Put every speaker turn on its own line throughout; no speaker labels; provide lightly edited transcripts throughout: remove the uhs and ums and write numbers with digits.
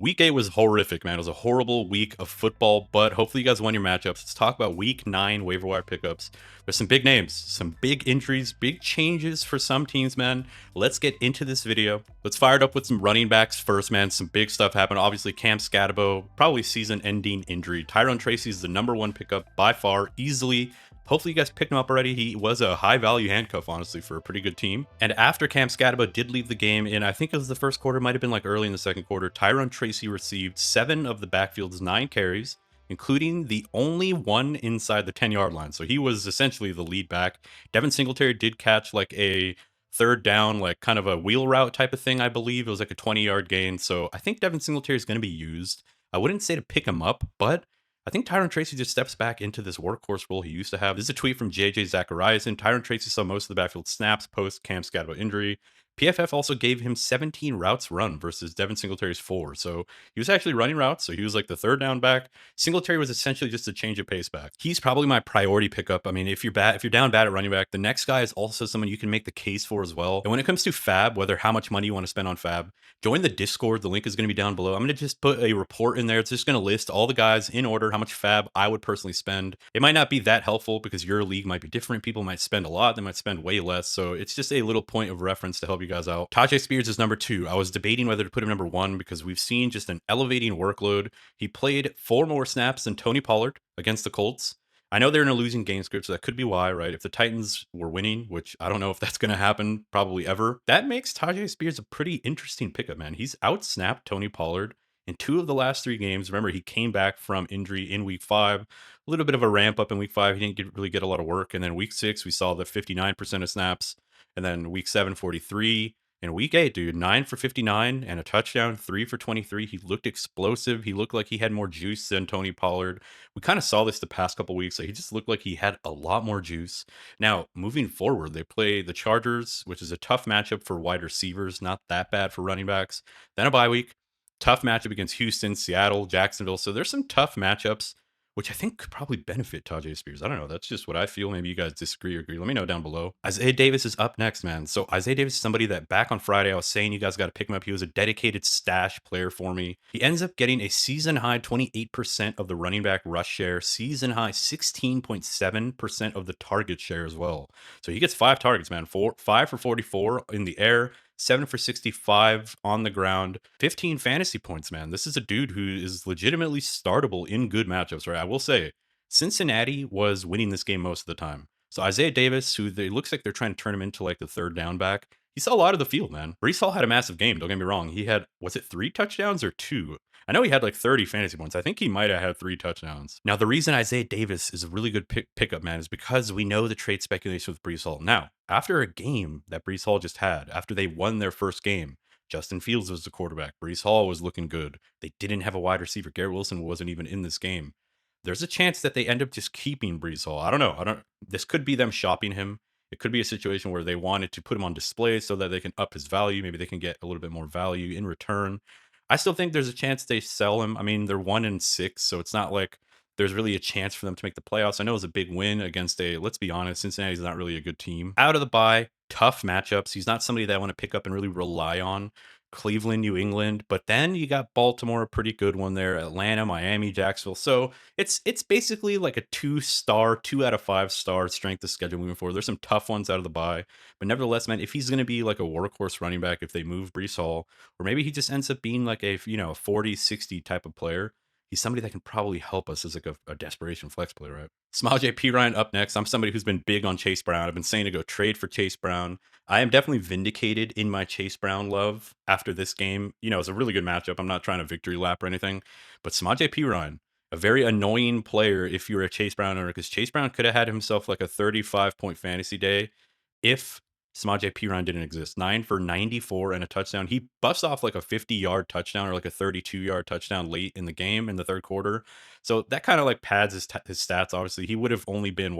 Week 8 was horrific, man. It was a horrible week of football, but hopefully you guys won your matchups. Let's talk about week 9 waiver wire pickups. There's some big names, some big injuries, big changes for some teams, man. Let's get into this video. Let's fire it up with some running backs first, man. Some big stuff happened. Obviously, Cam Skattebo, probably season-ending injury. Tyrone Tracy is the #1 pickup by far, easily. Hopefully you guys picked him up already. He was a high value handcuff, honestly, for a pretty good team. And after Cam Skattebo did leave the game in, I think it was the first quarter, might have been like early in the second quarter, Tyrone Tracy received 7 of the backfield's 9 carries, including the only one inside the 10-yard line. So he was essentially the lead back. Devin Singletary did catch like a third down, like kind of a wheel route type of thing, I believe. It was like a 20-yard gain. So I think Devin Singletary is going to be used. I wouldn't say to pick him up, but I think Tyrone Tracy just steps back into this workhorse role he used to have. This is a tweet from JJ Zachariason. Tyrone Tracy saw most of the backfield snaps post Cam Skattebo injury. PFF also gave him 17 routes run versus Devin Singletary's 4. So he was actually running routes. So he was like the third down back. Singletary was essentially just a change of pace back. He's probably my priority pickup. I mean, if you're down bad at running back, the next guy is also someone you can make the case for as well. And when it comes to FAAB, whether how much money you want to spend on FAAB, join the Discord. The link is going to be down below. I'm going to just put a report in there. It's just going to list all the guys in order, how much FAAB I would personally spend. It might not be that helpful because your league might be different. People might spend a lot. They might spend way less. So it's just a little point of reference to help you guys out. Tyjae Spears is #2. I was debating whether to put him #1 because we've seen just an elevating workload. He played 4 more snaps than Tony Pollard against the Colts. I know they're in a losing game script, so that could be why, right? If the Titans were winning, which I don't know if that's going to happen probably ever, that makes Tyjae Spears a pretty interesting pickup, man. He's outsnapped Tony Pollard in 2 of the last 3 games. Remember, he came back from injury in week 5. A little bit of a ramp up in week 5. He didn't really get a lot of work. And then week 6, we saw the 59% of snaps. And then week 7, 43. In week 8, dude, 9 for 59 and a touchdown, 3 for 23. He looked explosive. He looked like he had more juice than Tony Pollard. We kind of saw this the past couple weeks. Like, he just looked like he had a lot more juice. Now, moving forward, they play the Chargers, which is a tough matchup for wide receivers, not that bad for running backs. Then a bye week, tough matchup against Houston, Seattle, Jacksonville. So there's some tough matchups, which I think could probably benefit Tyjae Spears. I don't know. That's just what I feel. Maybe you guys disagree or agree. Let me know down below. Isaiah Davis is up next, man. So Isaiah Davis is somebody that back on Friday, I was saying you guys got to pick him up. He was a dedicated stash player for me. He ends up getting a season high 28% of the running back rush share, season high 16.7% of the target share as well. So he gets 5 targets, man. 5 for 44 in the air, 7 for 65 on the ground, 15 fantasy points, man. This is a dude who is legitimately startable in good matchups, right? I will say Cincinnati was winning this game most of the time. So Isaiah Davis, who it looks like they're trying to turn him into like the third down back, he saw a lot of the field, man. Breece Hall had a massive game. Don't get me wrong. He had, was it 3 touchdowns or 2? I know he had like 30 fantasy points. I think he might have had 3 touchdowns. Now, the reason Isaiah Davis is a really good pickup, man, is because we know the trade speculation with Breece Hall. Now, after a game that Breece Hall just had, after they won their first game, Justin Fields was the quarterback. Breece Hall was looking good. They didn't have a wide receiver. Garrett Wilson wasn't even in this game. There's a chance that they end up just keeping Breece Hall. I don't know. This could be them shopping him. It could be a situation where they wanted to put him on display so that they can up his value. Maybe they can get a little bit more value in return. I still think there's a chance they sell him. I mean, they're 1-6, so it's not like there's really a chance for them to make the playoffs. I know it was a big win against let's be honest, Cincinnati's not really a good team. Out of the bye, tough matchups. He's not somebody that I want to pick up and really rely on. Cleveland, New England, but then you got Baltimore, a pretty good one there, Atlanta, Miami, Jacksonville. So it's basically like a 2-star, 2 out of 5 star strength of schedule moving forward. There's some tough ones out of the bye, but nevertheless, man, if he's going to be like a workhorse running back, if they move Breece Hall, or maybe he just ends up being like a 40-60 type of player, he's somebody that can probably help us as like a desperation flex player, right? Samaje Perine up next. I'm somebody who's been big on Chase Brown. I've been saying to go trade for Chase Brown. I am definitely vindicated in my Chase Brown love after this game. It's a really good matchup. I'm not trying to victory lap or anything, but Samaje Perine, a very annoying player if you're a Chase Brown owner, because Chase Brown could have had himself like a 35-point fantasy day if Samaje Perine didn't exist. 9 for 94 and a touchdown. He busts off like a 50-yard touchdown or like a 32-yard touchdown late in the game in the third quarter. So that kind of like pads his stats. Obviously, he would have only been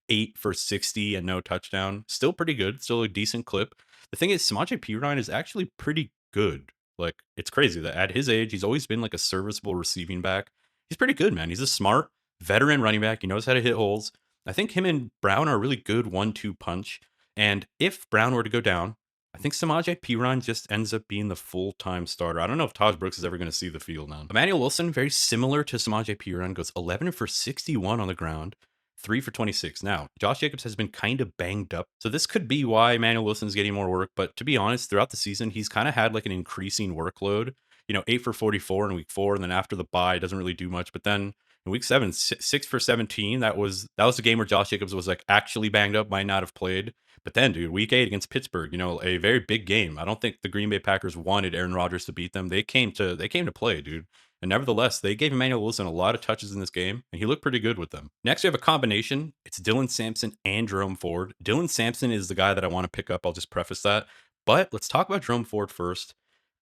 8 for 60 and no touchdown. Still pretty good. Still a decent clip. The thing is, Samaje Perine is actually pretty good. Like, it's crazy that at his age, he's always been like a serviceable receiving back. He's pretty good, man. He's a smart veteran running back. He knows how to hit holes. I think him and Brown are a really good 1-2 punch. And if Brown were to go down, I think Samaje Perine just ends up being the full-time starter. I don't know if Taj Brooks is ever going to see the field now. Emanuel Wilson, very similar to Samaje Perine, goes 11 for 61 on the ground, 3 for 26. Now, Josh Jacobs has been kind of banged up, so this could be why Emanuel Wilson's getting more work. But to be honest, throughout the season, he's kind of had like an increasing workload. 8 for 44 in week 4, and then after the bye, doesn't really do much. But then in week 7, 6 for 17. That was the game where Josh Jacobs was like actually banged up, might not have played. But then, dude, week 8 against Pittsburgh, a very big game. I don't think the Green Bay Packers wanted Aaron Rodgers to beat them. They came to play, dude. And nevertheless, they gave Emmanuel Wilson a lot of touches in this game, and he looked pretty good with them. Next, we have a combination. It's Dylan Sampson and Jerome Ford. Dylan Sampson is the guy that I want to pick up. I'll just preface that. But let's talk about Jerome Ford first.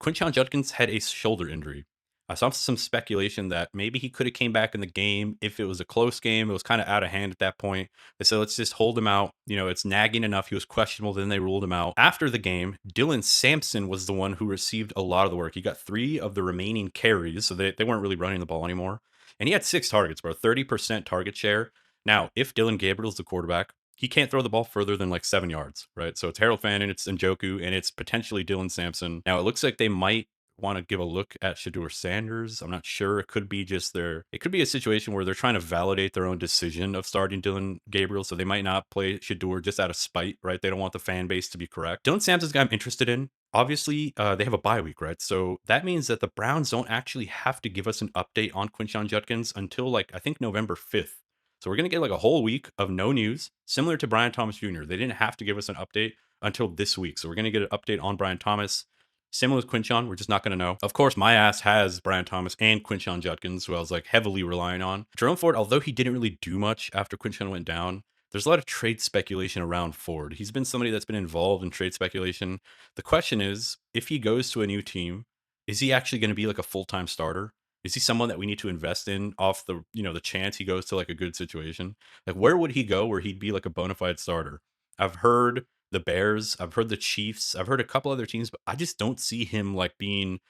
Quinshon Judkins had a shoulder injury. I saw some speculation that maybe he could have came back in the game if it was a close game. It was kind of out of hand at that point. They said, let's just hold him out. It's nagging enough. He was questionable. Then they ruled him out. After the game, Dylan Sampson was the one who received a lot of the work. He got 3 of the remaining carries, so they weren't really running the ball anymore. And he had 6 targets, bro, 30% target share. Now, if Dylan Gabriel's the quarterback, he can't throw the ball further than like 7 yards, right? So it's Harold Fannin, it's Njoku, and it's potentially Dylan Sampson. Now, it looks like they might want to give a look at Shedeur Sanders. I'm not sure. It could be it could be a situation where they're trying to validate their own decision of starting Dylan Gabriel. So they might not play Shedeur just out of spite, right? They don't want the fan base to be correct. Dylan Sampson's the guy I'm interested in. Obviously, they have a bye week, right? So that means that the Browns don't actually have to give us an update on Quinshon Judkins until like, I think November 5th. So we're going to get like a whole week of no news, similar to Brian Thomas Jr. They didn't have to give us an update until this week. So we're going to get an update on Brian Thomas. Similar with Quinshon, we're just not going to know. Of course, my ass has Brian Thomas and Quinshon Judkins, who I was like heavily relying on. Jerome Ford, although he didn't really do much after Quinshon went down, there's a lot of trade speculation around Ford. He's been somebody that's been involved in trade speculation. The question is, if he goes to a new team, is he actually going to be like a full-time starter? Is he someone that we need to invest in off the chance he goes to like a good situation? Like, where would he go where he'd be like a bona fide starter? I've heard the Bears, I've heard the Chiefs, I've heard a couple other teams, but I just don't see him like being,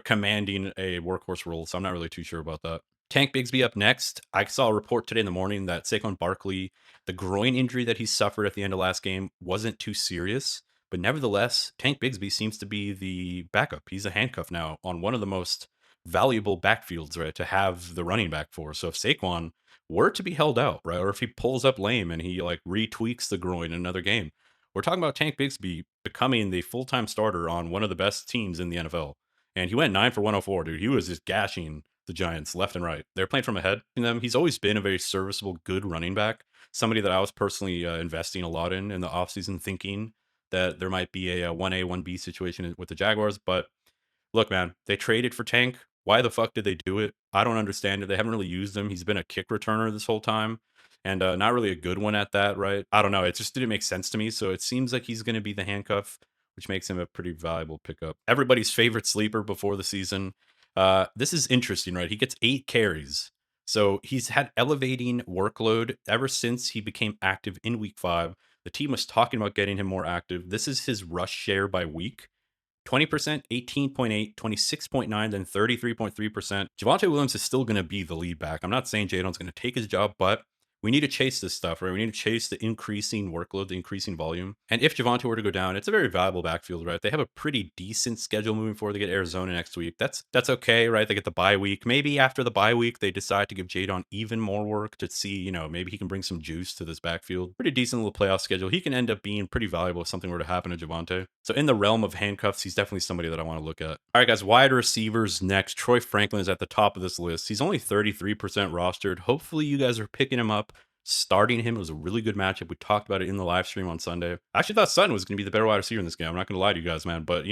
commanding a workhorse role. So I'm not really too sure about that. Tank Bigsby up next. I saw a report today in the morning that Saquon Barkley, the groin injury that he suffered at the end of last game wasn't too serious. But nevertheless, Tank Bigsby seems to be the backup. He's a handcuff now on one of the most valuable backfields, right, to have the running back for. So if Saquon were to be held out, right, or if he pulls up lame and he like retweaks the groin in another game, we're talking about Tank Bigsby becoming the full-time starter on one of the best teams in the NFL. And he went 9 for 104, dude. He was just gashing the Giants left and right. They're playing from ahead. And he's always been a very serviceable, good running back. Somebody that I was personally investing a lot in the offseason, thinking that there might be a 1A, 1B situation with the Jaguars. But look, man, they traded for Tank. Why the fuck did they do it? I don't understand it. They haven't really used him. He's been a kick returner this whole time, and not really a good one at that, right? I don't know. It just didn't make sense to me. So it seems like he's going to be the handcuff, which makes him a pretty valuable pickup. Everybody's favorite sleeper before the season. This is interesting, right? He gets 8 carries. So he's had elevating workload ever since he became active in week 5. The team was talking about getting him more active. This is his rush share by week. 20%, 18.8, 26.9, then 33.3%. Javonte Williams is still going to be the lead back. I'm not saying Jaydon's going to take his job, but we need to chase this stuff, right? We need to chase the increasing workload, the increasing volume. And if Javonte were to go down, it's a very valuable backfield, right? They have a pretty decent schedule moving forward. They get Arizona next week. That's okay, right? They get the bye week. Maybe after the bye week, they decide to give Jaydon even more work to see, maybe he can bring some juice to this backfield. Pretty decent little playoff schedule. He can end up being pretty valuable if something were to happen to Javonte. So in the realm of handcuffs, he's definitely somebody that I want to look at. All right, guys, wide receivers next. Troy Franklin is at the top of this list. He's only 33% rostered. Hopefully you guys are picking him up. Starting him, it was a really good matchup. We talked about it in the live stream on Sunday. I actually thought Sutton was going to be the better wide receiver in this game. I'm not going to lie to you guys, man. But,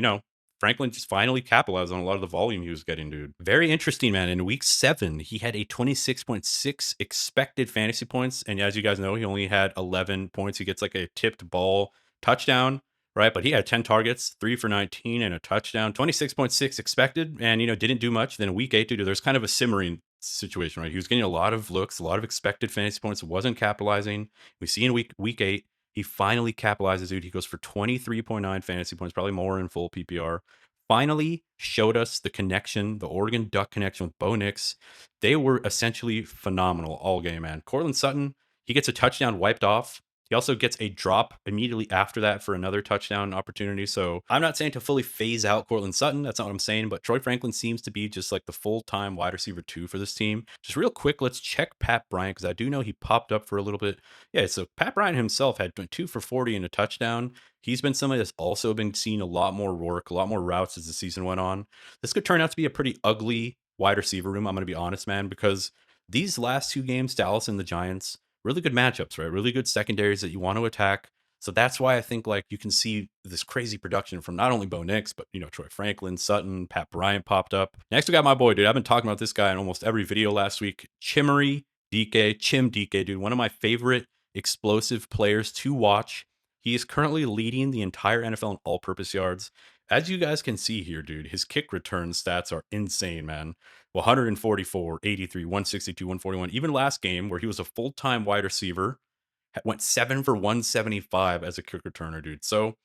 Franklin just finally capitalized on a lot of the volume he was getting, dude. Very interesting, man. In week 7, he had a 26.6 expected fantasy points. And as you guys know, he only had 11 points. He gets like a tipped ball touchdown, right? But he had 10 targets, 3 for 19 and a touchdown, 26.6 expected, and, didn't do much. Then in week 8, dude, there's kind of a simmering situation, right? He was getting a lot of looks, a lot of expected fantasy points, wasn't capitalizing. We see in week 8, he finally capitalizes, dude. He goes for 23.9 fantasy points, probably more in full PPR. Finally showed us the connection, the Oregon Duck connection with Bo Nix. They were essentially phenomenal all game, man. Cortland Sutton, he gets a touchdown wiped off. He also gets a drop immediately after that for another touchdown opportunity. So I'm not saying to fully phase out Cortland Sutton. That's not what I'm saying. But Troy Franklin seems to be just like the full-time wide receiver 2 for this team. Just real quick, let's check Pat Bryant because I do know he popped up for a little bit. Yeah, so Pat Bryant himself had 2 for 40 and a touchdown. He's been somebody that's also been seeing a lot more work, a lot more routes as the season went on. This could turn out to be a pretty ugly wide receiver room. I'm going to be honest, man, because these last 2 games, Dallas and the Giants, really good matchups, right? Really good secondaries that you want to attack. So that's why I think like you can see this crazy production from not only Bo Nix, but Troy Franklin, Sutton, Pat Bryant popped up. Next we got my boy, dude. I've been talking about this guy in almost every video last week. Chimere Dike, Chim Dike, dude. One of my favorite explosive players to watch. He is currently leading the entire NFL in all-purpose yards. As you guys can see here, dude, his kick return stats are insane, man. 144, 83, 162, 141. Even last game where he was a full-time wide receiver, went 7 for 175 as a kick returner, dude. So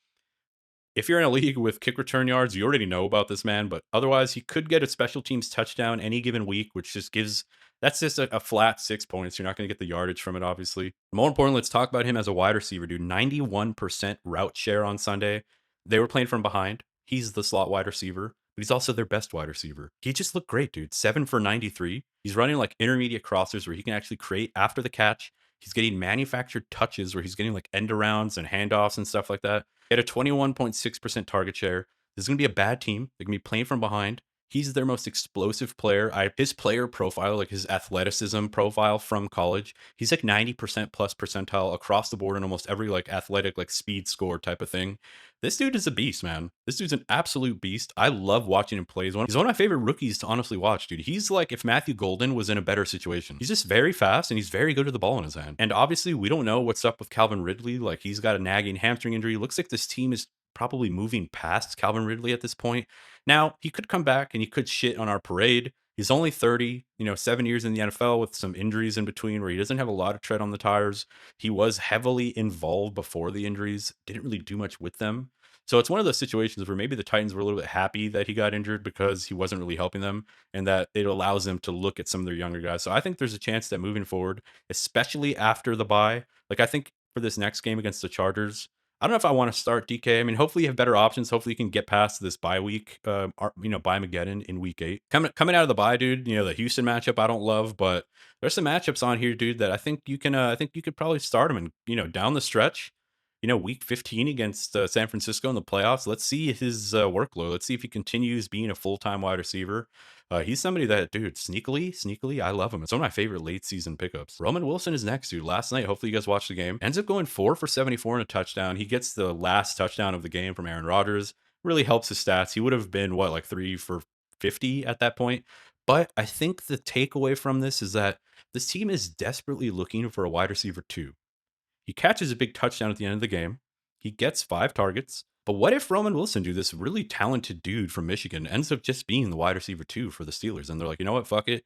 if you're in a league with kick return yards, you already know about this man, but otherwise he could get a special teams touchdown any given week, which just gives that's just a flat 6 points. You're not going to get the yardage from it, obviously. More important, let's talk about him as a wide receiver, dude. 91% route share on Sunday. They were playing from behind. He's the slot wide receiver, but he's also their best wide receiver. He just looked great, dude. 7 for 93. He's running like intermediate crossers where he can actually create after the catch. He's getting manufactured touches where he's getting like end arounds and handoffs and stuff like that. He had a 21.6% target share. This is going to be a bad team. They're going to be playing from behind. He's their most explosive player. His player profile, like his athleticism profile from college, he's like 90% plus percentile across the board in almost every like athletic, like speed score type of thing. This dude is a beast, man. This dude's an absolute beast. I love watching him play. He's one of my favorite rookies to honestly watch, dude. He's like if Matthew Golden was in a better situation. He's just very fast and he's very good with the ball in his hand. And obviously, we don't know what's up with Calvin Ridley. Like he's got a nagging hamstring injury. Looks like this team is probably moving past Calvin Ridley at this point. Now, he could come back and he could shit on our parade. He's only 30, 7 years in the NFL with some injuries in between where he doesn't have a lot of tread on the tires. He was heavily involved before the injuries, didn't really do much with them. So it's one of those situations where maybe the Titans were a little bit happy that he got injured because he wasn't really helping them and that it allows them to look at some of their younger guys. So I think there's a chance that moving forward, especially after the bye, like I think for this next game against the Chargers, I don't know if I want to start DK. I mean, hopefully you have better options. Hopefully you can get past this bye week, bye Mageddon in week 8. Coming out of the bye, dude, the Houston matchup I don't love, but there's some matchups on here, dude, that I think you can. I think you could probably start him and down the stretch. Week 15 against San Francisco in the playoffs. Let's see his workload. Let's see if he continues being a full-time wide receiver. He's somebody that, dude, sneakily, I love him. It's one of my favorite late season pickups. Roman Wilson is next, dude. Last night, hopefully you guys watched the game. Ends up going 4 for 74 and a touchdown. He gets the last touchdown of the game from Aaron Rodgers. Really helps his stats. He would have been, like 3 for 50 at that point. But I think the takeaway from this is that this team is desperately looking for a wide receiver 2. He catches a big touchdown at the end of the game. He gets 5 targets. But what if Roman Wilson, dude, this really talented dude from Michigan, ends up just being the wide receiver 2 for the Steelers? And they're like, you know what? Fuck it.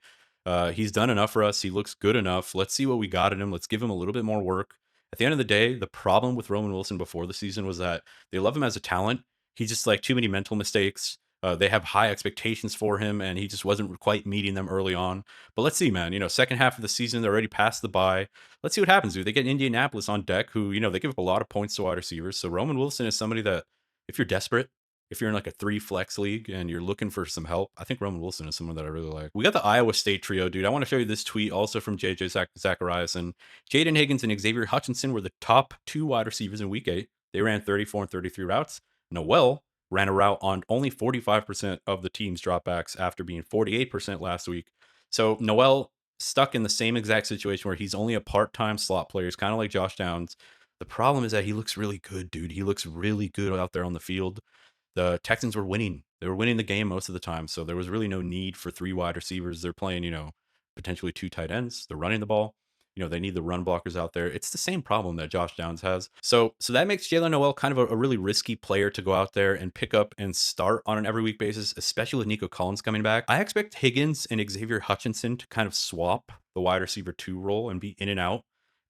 He's done enough for us. He looks good enough. Let's see what we got in him. Let's give him a little bit more work. At the end of the day, the problem with Roman Wilson before the season was that they love him as a talent. He just like too many mental mistakes. They have high expectations for him, and he just wasn't quite meeting them early on. But let's see, man. Second half of the season, they're already past the bye. Let's see what happens, dude. They get Indianapolis on deck, who, they give up a lot of points to wide receivers. So Roman Wilson is somebody that, if you're desperate, if you're in like a 3 flex league and you're looking for some help, I think Roman Wilson is someone that I really like. We got the Iowa State trio, dude. I want to show you this tweet also from JJ Zacharias. And Jaydon Higgins and Xavier Hutchinson were the top 2 wide receivers in week 8. They ran 34 and 33 routes. Noel ran a route on only 45% of the team's dropbacks after being 48% last week. So Noel stuck in the same exact situation where he's only a part-time slot player. He's kind of like Josh Downs. The problem is that he looks really good, dude. He looks really good out there on the field. The Texans were winning. They were winning the game most of the time. So there was really no need for 3 wide receivers. They're playing, potentially 2 tight ends. They're running the ball. They need the run blockers out there. It's the same problem that Josh Downs has. So that makes Jaylen Noel kind of a really risky player to go out there and pick up and start on an every week basis, especially with Nico Collins coming back. I expect Higgins and Xavier Hutchinson to kind of swap the wide receiver 2 role and be in and out.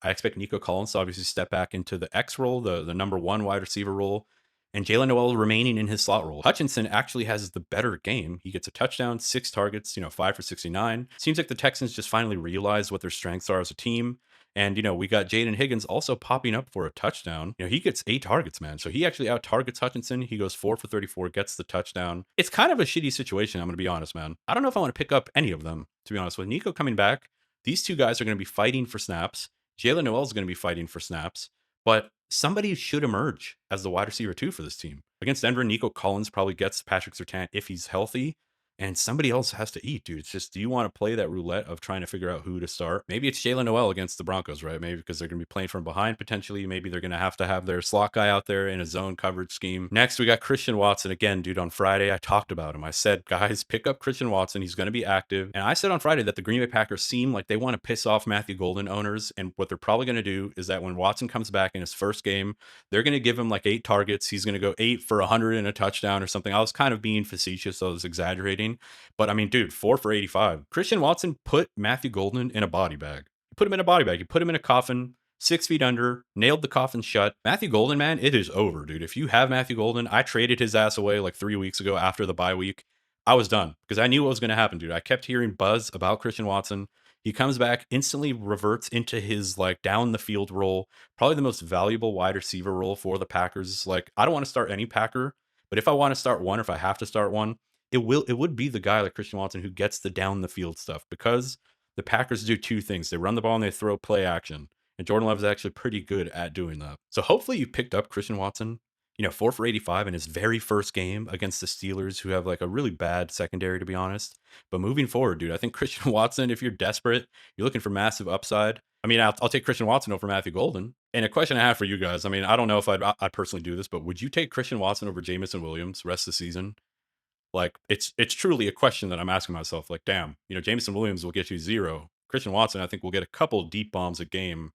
I expect Nico Collins to obviously step back into the X role, the number 1 wide receiver role, and Jaylen Noel remaining in his slot role. Hutchinson actually has the better game. He gets a touchdown, 6 targets, 5 for 69. Seems like the Texans just finally realized what their strengths are as a team. And, we got Jaydon Higgins also popping up for a touchdown. He gets 8 targets, man. So he actually out targets Hutchinson. He goes 4 for 34, gets the touchdown. It's kind of a shitty situation, I'm going to be honest, man. I don't know if I want to pick up any of them, to be honest. With Nico coming back, these two guys are going to be fighting for snaps. Jaylen Noel is going to be fighting for snaps. But somebody should emerge as the wide receiver 2 for this team. Against Denver, Nico Collins probably gets Patrick Surtain if he's healthy. And somebody else has to eat, dude. It's just, do you want to play that roulette of trying to figure out who to start? Maybe it's Jaylen Noel against the Broncos, right? Maybe because they're going to be playing from behind potentially. Maybe they're going to have their slot guy out there in a zone coverage scheme. Next, we got Christian Watson. Again, dude, on Friday, I talked about him. I said, guys, pick up Christian Watson. He's going to be active. And I said on Friday that the Green Bay Packers seem like they want to piss off Matthew Golden owners. And what they're probably going to do is that when Watson comes back in his first game, they're going to give him like 8 targets. He's going to go 8 for 100 and a touchdown or something. I was kind of being facetious. So I was exaggerating. But I mean, dude, 4 for 85. Christian Watson put Matthew Golden in a body bag. You put him in a body bag. You put him in a coffin, 6 feet under, nailed the coffin shut. Matthew Golden, man, it is over, dude. If you have Matthew Golden, I traded his ass away like 3 weeks ago after the bye week. I was done because I knew what was going to happen, dude. I kept hearing buzz about Christian Watson. He comes back, instantly reverts into his like down the field role, probably the most valuable wide receiver role for the Packers. Like, I don't want to start any Packer, but if I want to start one, or if I have to start one, it would be the guy like Christian Watson who gets the down the field stuff, because the Packers do 2 things. They run the ball and they throw play action. And Jordan Love is actually pretty good at doing that. So hopefully you picked up Christian Watson, 4 for 85 in his very first game against the Steelers, who have like a really bad secondary, to be honest. But moving forward, dude, I think Christian Watson, if you're desperate, you're looking for massive upside. I mean, I'll take Christian Watson over Matthew Golden. And a question I have for you guys, I mean, I don't know if I'd personally do this, but would you take Christian Watson over Jameson Williams rest of the season? Like, it's truly a question that I'm asking myself. Like, damn, Jameson Williams will get you 0. Christian Watson, I think, will get a couple deep bombs a game,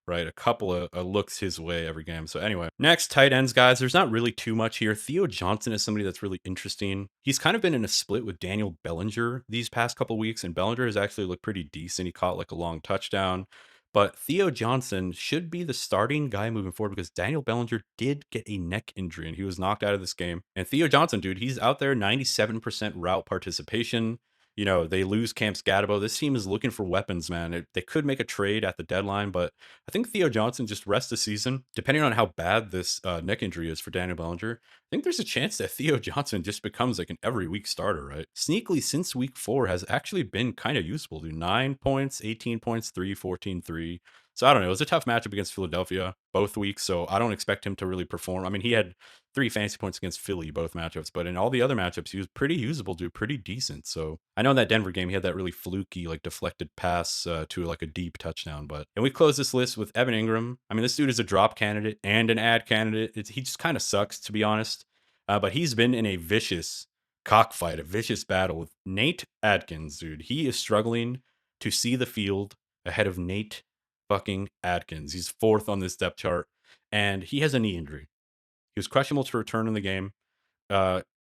right? A couple of looks his way every game. So anyway, next, tight ends, guys. There's not really too much here. Theo Johnson is somebody that's really interesting. He's kind of been in a split with Daniel Bellinger these past couple weeks, and Bellinger has actually looked pretty decent. He caught like a long touchdown. But Theo Johnson should be the starting guy moving forward, because Daniel Bellinger did get a neck injury and he was knocked out of this game. And Theo Johnson, dude, he's out there, 97% route participation. They lose Camp Skattebo. This team is looking for weapons, man. They could make a trade at the deadline, but I think Theo Johnson just rests the season. Depending on how bad this neck injury is for Daniel Bellinger, I think there's a chance that Theo Johnson just becomes like an every week starter, right? Sneakily, since week 4 has actually been kind of useful, dude. 9 points, 18 points, 3, 14, 3. So I don't know. It was a tough matchup against Philadelphia both weeks, so I don't expect him to really perform. I mean, he had 3 fantasy points against Philly both matchups, but in all the other matchups, he was pretty usable, dude, pretty decent. So I know in that Denver game, he had that really fluky, like deflected pass to like a deep touchdown. And we close this list with Evan Engram. I mean, this dude is a drop candidate and an ad candidate. He just kind of sucks, to be honest. But he's been in a vicious cockfight, a vicious battle with Nate Adkins, dude. He is struggling to see the field ahead of Nate fucking Adkins. He's 4th on this depth chart, and he has a knee injury. He was questionable to return in the game.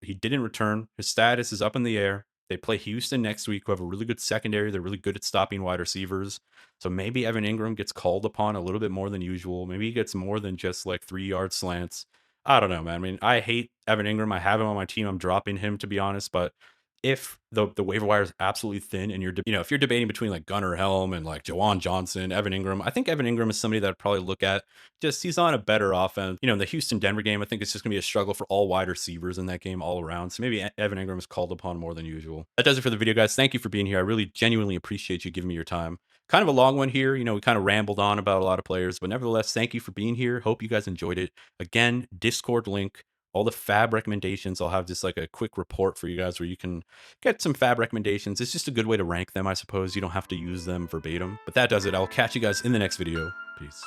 He didn't return. His status is up in the air. They play Houston next week, who have a really good secondary. They're really good at stopping wide receivers. So maybe Evan Engram gets called upon a little bit more than usual. Maybe he gets more than just like 3-yard slants. I don't know, man. I mean, I hate Evan Engram. I have him on my team. I'm dropping him, to be honest. But if the waiver wire is absolutely thin, and if you're debating between like Gunnar Helm and like Jawan Johnson, Evan Engram, I think Evan Engram is somebody that I'd probably look at. Just, he's on a better offense. In the Houston Denver game, I think it's just gonna be a struggle for all wide receivers in that game all around. So maybe Evan Engram is called upon more than usual. That does it for the video, guys. Thank you for being here. I really genuinely appreciate you giving me your time. Kind of a long one here. We kind of rambled on about a lot of players, but nevertheless, thank you for being here. Hope you guys enjoyed it. Again, Discord link, all the FAAB recommendations. I'll have just like a quick report for you guys where you can get some FAAB recommendations. It's just a good way to rank them, I suppose. You don't have to use them verbatim. But that does it. I'll catch you guys in the next video. Peace.